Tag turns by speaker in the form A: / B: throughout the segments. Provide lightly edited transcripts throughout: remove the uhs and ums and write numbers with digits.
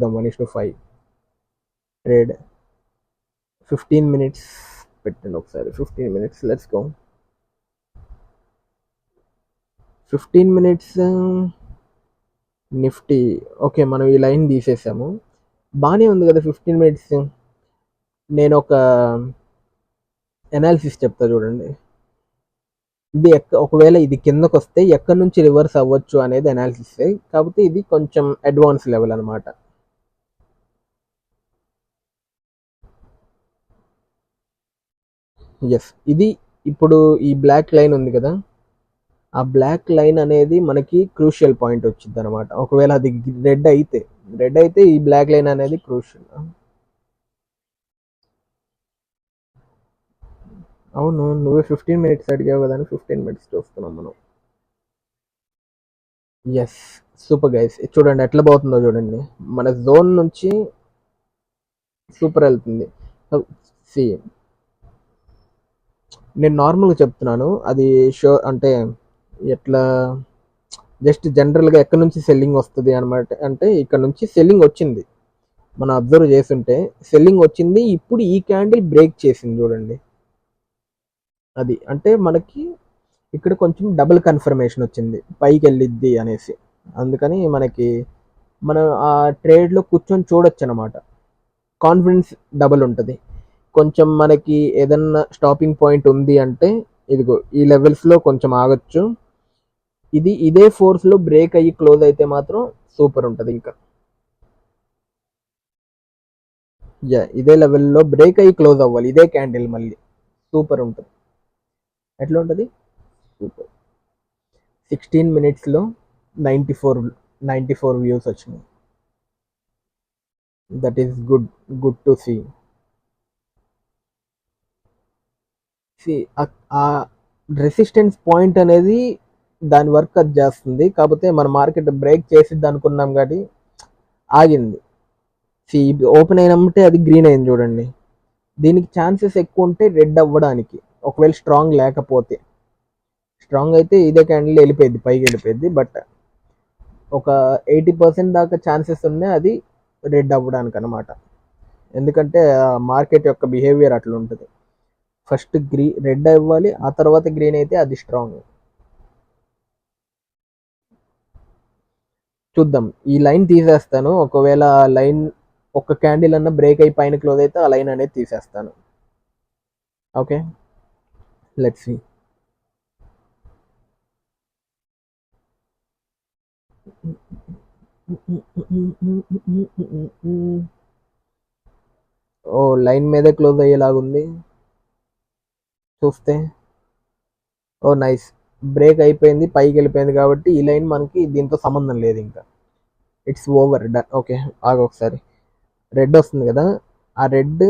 A: 1:5 trade. 15 minutes పెట్టండి ఒకసారి. 15 minutes, let's go. 15 minutes Nifty. Okay, మనం ఈ లైన్ తీసేసాము. బాగానే ఉంది కదా 15 minutes. నేను ఒక అనాలిసిస్ చెప్తా చూడండి. ఇది ఒకవేళ ఇది కిందకు వస్తే ఎక్కడి నుంచి రివర్స్ అవ్వచ్చు అనేది అనాలిసిస్. కాకపోతే ఇది కొంచెం అడ్వాన్స్ లెవెల్ అనమాట. ఎస్, ఇది ఇప్పుడు ఈ బ్లాక్ లైన్ ఉంది కదా, ఆ బ్లాక్ లైన్ అనేది మనకి క్రూషియల్ పాయింట్ వచ్చింది అనమాట. ఒకవేళ అది రెడ్ అయితే ఈ బ్లాక్ లైన్ అనేది క్రూషియల్. అవును, నువ్వే 15 minutes అడిగావు కదా అని 15 minutes చూస్తున్నాం మనం. Yes, super guys. చూడండి ఎట్లా పోతుందో చూడండి. మన జోన్ నుంచి సూపర్ వెళ్తుంది. సి, నేను నార్మల్గా చెప్తున్నాను, అది షో అంటే ఎట్లా, జస్ట్ జనరల్గా ఎక్కడి నుంచి సెల్లింగ్ వస్తుంది అనమాట. అంటే ఇక్కడ నుంచి సెల్లింగ్ వచ్చింది, మనం అబ్జర్వ్ చేస్తుంటే సెల్లింగ్ వచ్చింది. ఇప్పుడు ఈ క్యాండిల్ బ్రేక్ చేసింది చూడండి. అది అంటే మనకి ఇక్కడ కొంచెం డబుల్ కన్ఫర్మేషన్ వచ్చింది పైకి వెళ్ళిద్ది అనేసి. అందుకని మనం ఆ ట్రేడ్లో కూర్చొని చూడొచ్చు అనమాట. కాన్ఫిడెన్స్ డబుల్ ఉంటుంది. కొంచెం మనకి ఏదన్నా స్టాపింగ్ పాయింట్ ఉంది అంటే ఇదిగో ఈ లెవెల్స్లో కొంచెం ఆగొచ్చు. ఇదే ఫోర్స్లో బ్రేక్ అయ్యి క్లోజ్ అయితే మాత్రం సూపర్ ఉంటుంది. ఇంకా ఇదే లెవెల్లో బ్రేక్ అయ్యి క్లోజ్ అవ్వాలి ఇదే క్యాండిల్, మళ్ళీ సూపర్ ఉంటుంది. ఎట్లా ఉంటుంది సూపర్. 16 minutesలో 94 వ్యూస్ వచ్చినాయి. That is good to see. ఆ రెసిస్టెన్స్ పాయింట్ అనేది దాని వర్క్ అది చేస్తుంది. కాకపోతే మన మార్కెట్ బ్రేక్ చేసిద్ది అనుకున్నాం కాబట్టి ఆగింది. ఓపెన్ అయినమ్మంటే అది గ్రీన్ అయింది చూడండి. దీనికి ఛాన్సెస్ ఎక్కువ ఉంటే రెడ్ అవ్వడానికి, ఒకవేళ స్ట్రాంగ్ లేకపోతే. స్ట్రాంగ్ అయితే ఇదే క్యాండిల్ వెళ్ళిపోయింది, పైకి వెళ్ళిపోయింది. బట్ ఒక 80% దాకా ఛాన్సెస్ ఉన్నాయి అది రెడ్ అవ్వడానికి అనమాట. ఎందుకంటే మార్కెట్ యొక్క బిహేవియర్ అట్లా ఉంటుంది. ఫస్ట్ రెడ్ అవ్వాలి, ఆ తర్వాత గ్రీన్ అయితే అది స్ట్రాంగ్. చూద్దాం, ఈ లైన్ తీసేస్తాను. ఒకవేళ లైన్ ఒక క్యాండిల్ అన్న బ్రేక్ అయి పైన క్లోజ్ అయితే ఆ లైన్ అనేది తీసేస్తాను. Okay, let's see. Oh, line మీదే క్లోజ్ అయ్యేలాగుంది చూస్తే. ఓ నైస్, బ్రేక్ అయిపోయింది, పైకి వెళ్ళిపోయింది. కాబట్టి ఈ లైన్ మనకి దీంతో సంబంధం లేదు, ఇంకా ఇట్స్ ఓవర్, డన్. ఓకే, ఒకసారి రెడ్ వస్తుంది కదా, ఆ రెడ్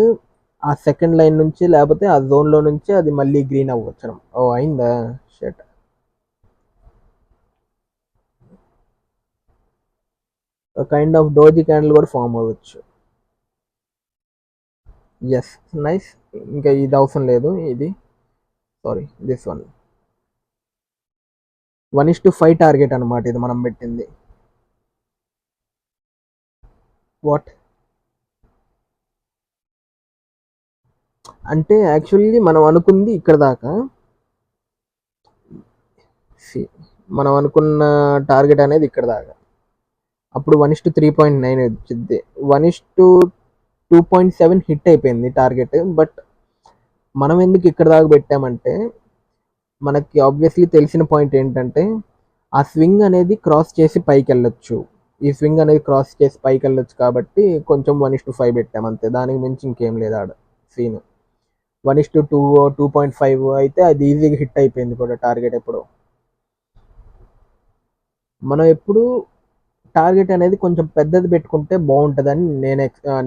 A: ఆ సెకండ్ లైన్ నుంచి లేకపోతే ఆ జోన్లో నుంచి అది మళ్ళీ గ్రీన్ అవ్వచ్చు. ఓ అయిందా, shut. Kind of doji candle కూడా ఫామ్ అవ్వచ్చు. Yes, nice. ఇంకా ఇది అవసరం లేదు, ఇది సారీ దిస్ 1:5 టార్గెట్ అనమాట ఇది మనం పెట్టింది. వాట్ అంటే యాక్చువల్లీ మనం అనుకుంది ఇక్కడ దాకా, మనం అనుకున్న టార్గెట్ అనేది ఇక్కడ దాకా. అప్పుడు 1:3.9 వచ్చింది. 1:2.7 హిట్ అయిపోయింది టార్గెట్. బట్ మనం ఎందుకు ఇక్కడ దాకా పెట్టామంటే, మనకి ఆబ్వియస్లీ తెలిసిన పాయింట్ ఏంటంటే ఆ స్వింగ్ అనేది క్రాస్ చేసి పైకి వెళ్ళొచ్చు. ఈ స్వింగ్ అనేది క్రాస్ చేసి పైకి వెళ్ళొచ్చు కాబట్టి కొంచెం 1:5 పెట్టాం అంతే. దానికి మించి ఇంకేం లేదు ఆడ సీన్. 1:2, 2.5 అయితే అది ఈజీగా హిట్ అయిపోయింది కూడా టార్గెట్. ఎప్పుడు మనం ఎప్పుడు టార్గెట్ అనేది కొంచెం పెద్దది పెట్టుకుంటే బాగుంటుందని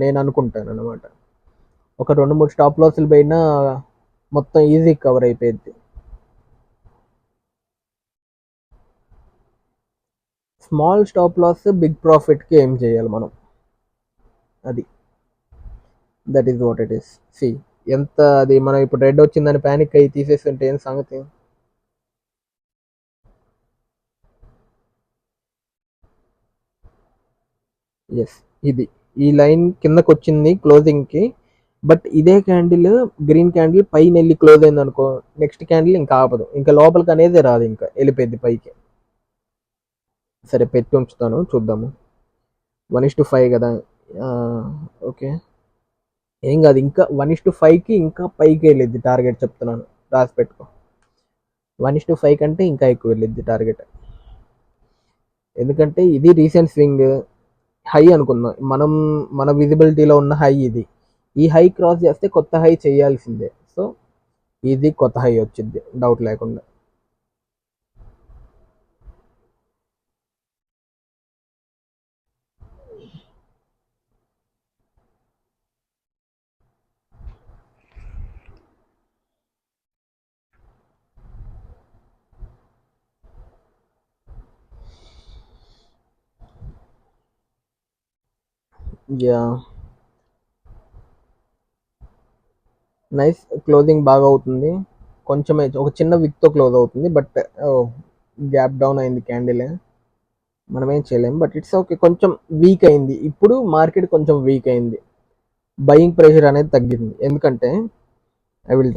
A: నేను అనుకుంటాను అనమాట. ఒక 2-3 స్టాప్ లాస్లు పైన మొత్తం ఈజీ కవర్ అయిపోయింది. స్మాల్ స్టాప్ లాస్ బిగ్ ప్రాఫిట్కి ఏం చేయాలి మనం, అది that is what it is. See, ఎంత అది మనం ఇప్పుడు రెడ్ వచ్చిందని ప్యానిక్ అయ్యి తీసేస్తుంటే ఏం సంగతి. ఎస్, ఇది ఈ లైన్ కిందకు వచ్చింది క్లోజింగ్ కి. బట్ ఇదే క్యాండిల్, గ్రీన్ క్యాండిల్ పైన వెళ్ళి క్లోజ్ అయింది అనుకో, నెక్స్ట్ క్యాండిల్ ఇంకా ఆపదు, ఇంకా లోపలికి అనేది రాదు, ఇంకా వెళ్ళిపోద్ది పైకి. సరే పెట్టి ఉంచుతాను, చూద్దాము. 1:5 కదా. ఓకే, ఏం కాదు, ఇంకా 1:5కి ఇంకా పైకి వెళ్ళిద్ది టార్గెట్, చెప్తున్నాను రాసి పెట్టుకో. 1:5 కంటే ఇంకా ఎక్కువ వెళ్ళిద్ది టార్గెట్. ఎందుకంటే ఇది రీసెంట్ స్వింగ్ హై అనుకుందాం మనం, మన విజిబిలిటీలో ఉన్న హై ఇది. ఈ హై క్రాస్ చేస్తే కొత్త హై చేయాల్సిందే. సో ఇది కొత్త హై వచ్చింది డౌట్ లేకుండా. యా, నైస్ క్లోజింగ్ బాగా అవుతుంది. కొంచెమే ఒక చిన్న విక్తో క్లోజ్ అవుతుంది, బట్ గ్యాప్ డౌన్ అయింది క్యాండిల్, మనం ఏం చేయలేం. బట్ ఇట్స్ ఓకే, కొంచెం వీక్ అయింది ఇప్పుడు మార్కెట్, కొంచెం వీక్ అయింది. బయింగ్ ప్రెషర్ అనేది తగ్గింది, ఎందుకంటే ఐ విల్